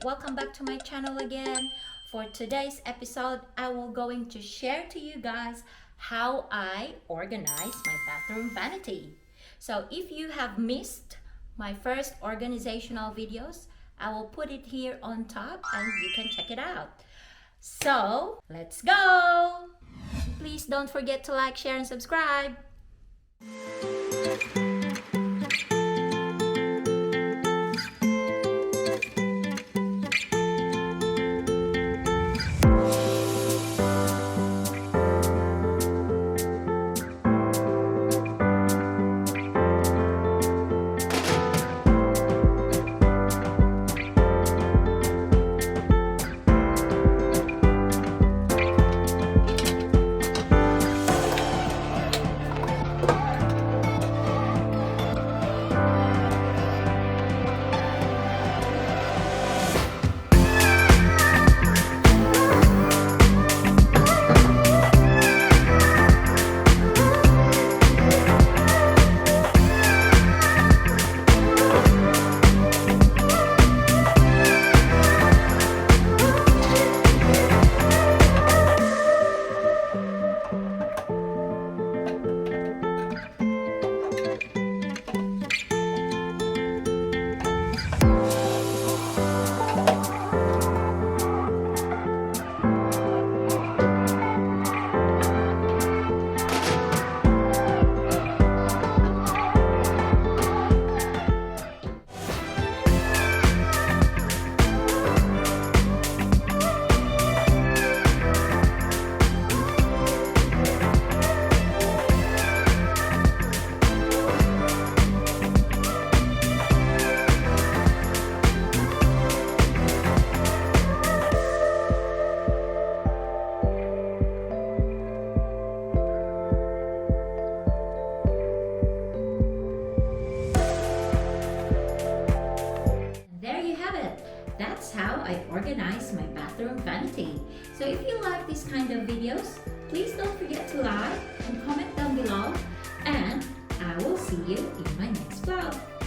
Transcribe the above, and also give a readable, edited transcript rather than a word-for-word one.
welcome back to my channel again. For today's episode, I will going to share to you guys how I organize my bathroom vanity. So if you have missed my first organizational videos, I will put it here on top and you can check it out. So let's go! Please don't forget to like, share, and subscribe. That's how I organize my bathroom vanity. So if you like this kind of videos, please don't forget to like and comment down below, and I will see you in my next vlog.